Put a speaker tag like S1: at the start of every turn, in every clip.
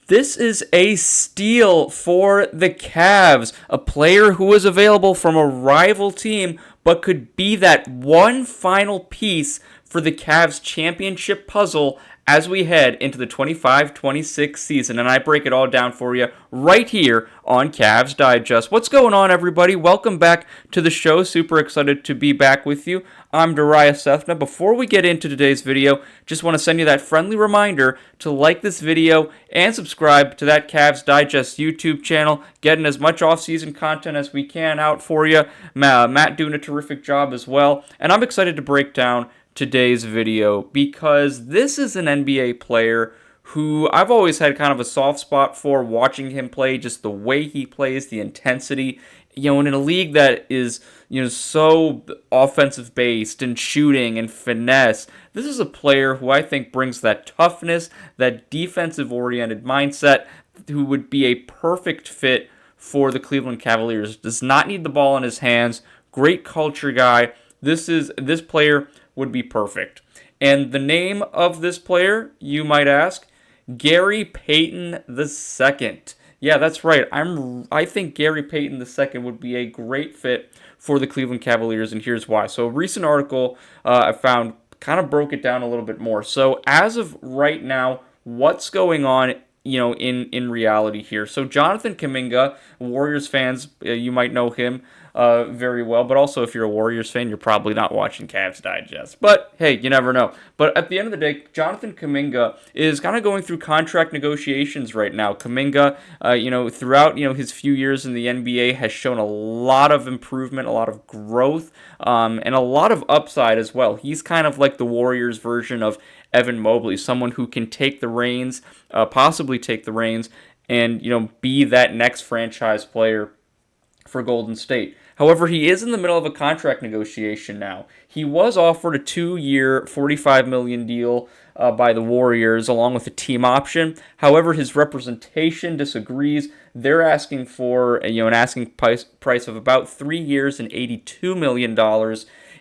S1: This is a steal for the Cavs, a player who is available from a rival team, but could be that one final piece for the Cavs championship puzzle as we head into the 25-26 season. And I break it all down for you right here on Cavs Digest. What's going on, everybody? Welcome back to the show. Super excited to be back with you. I'm Darayus Sethna. Before we get into today's video, just want to send you that friendly reminder to like this video and subscribe to that Cavs Digest YouTube channel, getting as much off-season content as we can out for you. Matt doing a terrific job as well. And I'm excited to break down today's video because this is an NBA player who I've always had kind of a soft spot for, watching him play, just the way he plays, the intensity, and in a league that is, so offensive based and shooting and finesse. This is a player who I think brings that toughness, that defensive oriented mindset, who would be a perfect fit for the Cleveland Cavaliers. Does not need the ball in his hands. Great culture guy. This player would be perfect. And the name of this player, you might ask, Gary Payton II. Yeah, that's right. I think Gary Payton II would be a great fit for the Cleveland Cavaliers, and here's why. So a recent article I found kind of broke it down a little bit more. So as of right now, what's going on in reality here? So Jonathan Kuminga, Warriors fans, you might know him very well, but also if you're a Warriors fan, you're probably not watching Cavs Digest. But hey, you never know. But at the end of the day, Jonathan Kuminga is kind of going through contract negotiations right now. Kuminga, throughout his few years in the NBA, has shown a lot of improvement, a lot of growth, and a lot of upside as well. He's kind of like the Warriors version of Evan Mobley, someone who can take the reins, possibly take the reins, and be that next franchise player for Golden State. However, he is in the middle of a contract negotiation now. He was offered a 2-year, $45 million deal by the Warriors, along with a team option. However, his representation disagrees. They're asking for an asking price of about 3 years and $82 million.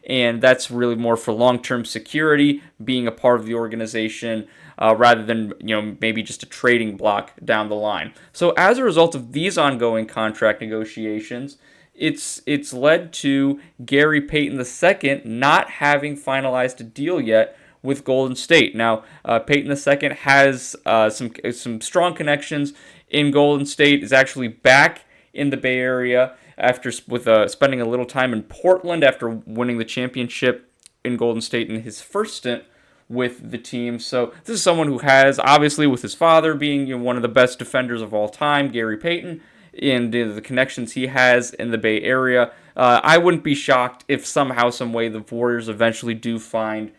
S1: And that's really more for long-term security, being a part of the organization, rather than maybe just a trading block down the line. So as a result of these ongoing contract negotiations, it's led to Gary Payton II not having finalized a deal yet with Golden State. Now, Payton II has some strong connections in Golden State. Is actually back in the Bay Area after spending a little time in Portland after winning the championship in Golden State in his first stint with the team. So this is someone who has, obviously with his father being one of the best defenders of all time, Gary Payton, and the connections he has in the Bay Area. I wouldn't be shocked if somehow, some way, the Warriors eventually do find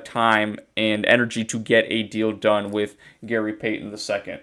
S1: time and energy to get a deal done with Gary Payton II.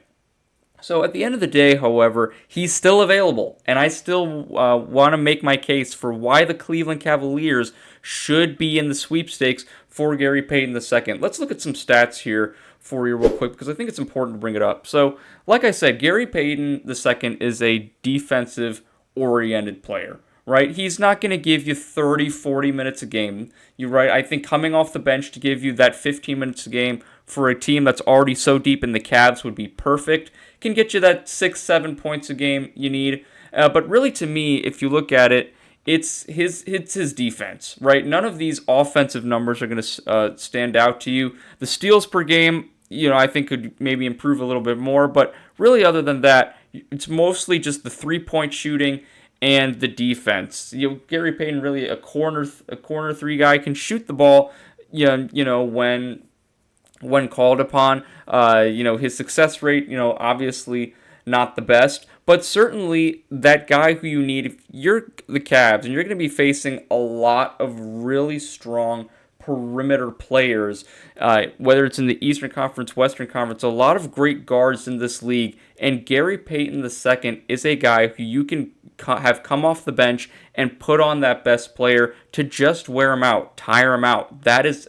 S1: So at the end of the day, however, he's still available, and I still want to make my case for why the Cleveland Cavaliers should be in the sweepstakes for Gary Payton II. Let's look at some stats here for you real quick, because I think it's important to bring it up. So, like I said, Gary Payton II is a defensive-oriented player, right? He's not going to give you 30, 40 minutes a game. You're right. I think coming off the bench to give you that 15 minutes a game for a team that's already so deep in the Cavs would be perfect. Can get you that 6, 7 points a game you need. But really, to me, if you look at it, it's his defense, right? None of these offensive numbers are going to stand out to you. The steals per game, I think could maybe improve a little bit more. But really, other than that, it's mostly just the 3-point shooting and the defense. Gary Payton, really a corner 3 guy, can shoot the ball, when called upon. His success rate, obviously not the best, but certainly that guy who you need if you're the Cavs and you're going to be facing a lot of really strong perimeter players, whether it's in the Eastern Conference, Western Conference, a lot of great guards in this league, and Gary Payton II is a guy who you can have come off the bench and put on that best player to just wear him out, tire him out. That's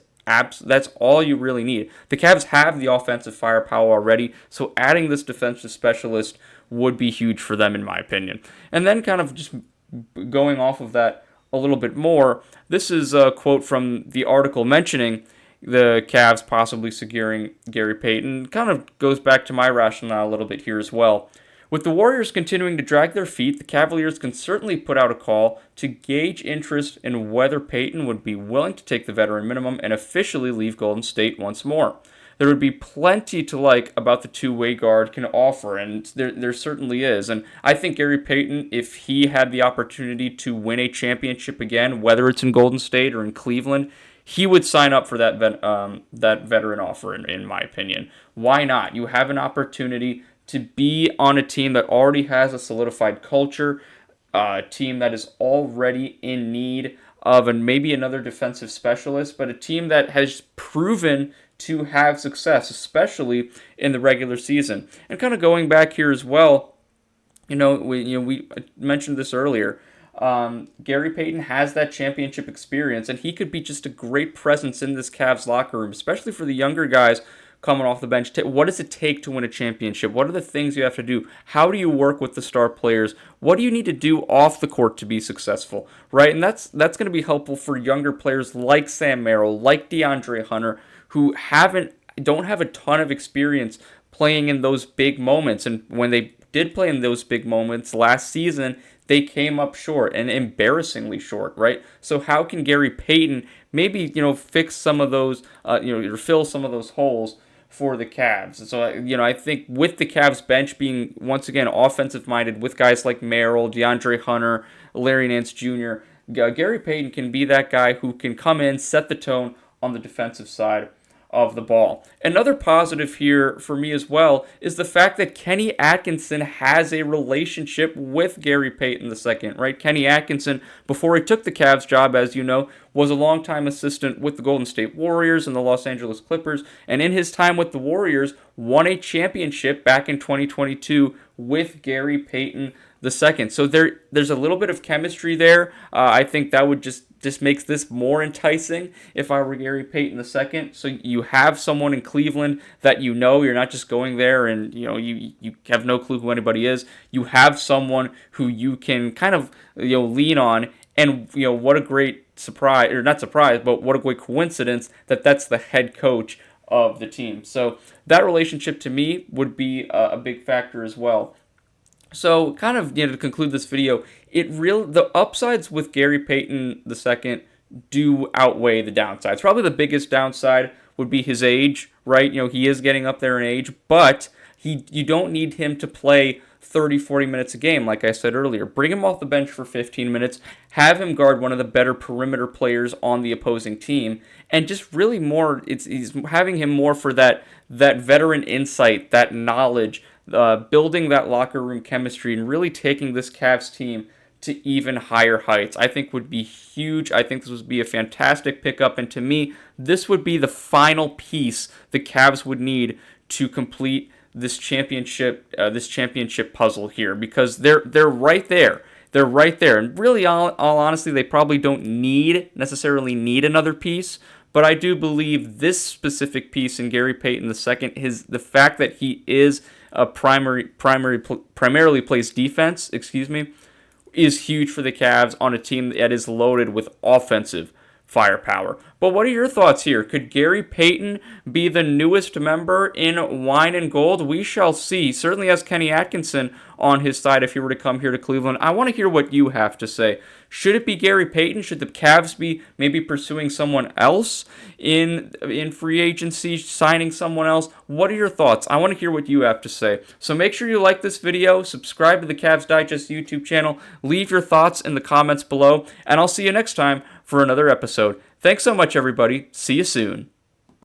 S1: all you really need. The Cavs have the offensive firepower already, so adding this defensive specialist would be huge for them, in my opinion. And then kind of just going off of that a little bit more, this is a quote from the article mentioning the Cavs possibly securing Gary Payton kind of goes back to my rationale a little bit here as well. With the Warriors continuing to drag their feet, the Cavaliers can certainly put out a call to gauge interest in whether Payton would be willing to take the veteran minimum and officially leave Golden State once more. There would be plenty to like about the two-way guard can offer, and there certainly is. And I think Gary Payton, if he had the opportunity to win a championship again, whether it's in Golden State or in Cleveland, he would sign up for that veteran offer, in my opinion. Why not? You have an opportunity to be on a team that already has a solidified culture, a team that is already in need of maybe another defensive specialist, but a team that has proven to have success, especially in the regular season. And kind of going back here as well, we mentioned this earlier. Gary Payton has that championship experience, and he could be just a great presence in this Cavs locker room, especially for the younger guys coming off the bench. What does it take to win a championship? What are the things you have to do? How do you work with the star players? What do you need to do off the court to be successful, right? And that's going to be helpful for younger players like Sam Merrill, like DeAndre Hunter, who don't have a ton of experience playing in those big moments. And when they did play in those big moments last season, they came up short, and embarrassingly short, right? So how can Gary Payton maybe, fix some of those, or fill some of those holes for the Cavs? So, I think with the Cavs bench being, once again, offensive-minded with guys like Merrill, DeAndre Hunter, Larry Nance Jr., Gary Payton can be that guy who can come in, set the tone on the defensive side of the ball. Another positive here for me as well is the fact that Kenny Atkinson has a relationship with Gary Payton II, right? Kenny Atkinson, before he took the Cavs job, as you know, was a longtime assistant with the Golden State Warriors and the Los Angeles Clippers, and in his time with the Warriors, won a championship back in 2022 with Gary Payton II. So there's a little bit of chemistry there. I think that would just makes this more enticing if I were Gary Payton II. So you have someone in Cleveland that you're not just going there and you have no clue who anybody is. You have someone who you can kind of lean on, and what a great surprise, or not surprise, but what a great coincidence that that's the head coach of the team. So that relationship to me would be a big factor as well. So, kind of, to conclude this video, the upsides with Gary Payton II do outweigh the downsides. Probably the biggest downside would be his age, right? He is getting up there in age, but you don't need him to play 30, 40 minutes a game, like I said earlier. Bring him off the bench for 15 minutes, have him guard one of the better perimeter players on the opposing team, and just really he's having him more for that veteran insight, that knowledge, building that locker room chemistry, and really taking this Cavs team to even higher heights, I think would be huge. I think this would be a fantastic pickup, and to me, this would be the final piece the Cavs would need to complete this championship puzzle here, because they're right there. They're right there, and really, all honesty, they probably don't necessarily need another piece. But I do believe this specific piece in Gary Payton II, the fact that he is a primarily plays defense, is huge for the Cavs on a team that is loaded with offensive firepower. But what are your thoughts here? Could Gary Payton be the newest member in Wine and Gold? We shall see. Certainly has Kenny Atkinson on his side if he were to come here to Cleveland. I want to hear what you have to say. Should it be Gary Payton? Should the Cavs be maybe pursuing someone else in free agency, signing someone else? What are your thoughts? I want to hear what you have to say. So make sure you like this video, subscribe to the Cavs Digest YouTube channel, leave your thoughts in the comments below, and I'll see you next time for another episode. Thanks so much, everybody. See you soon.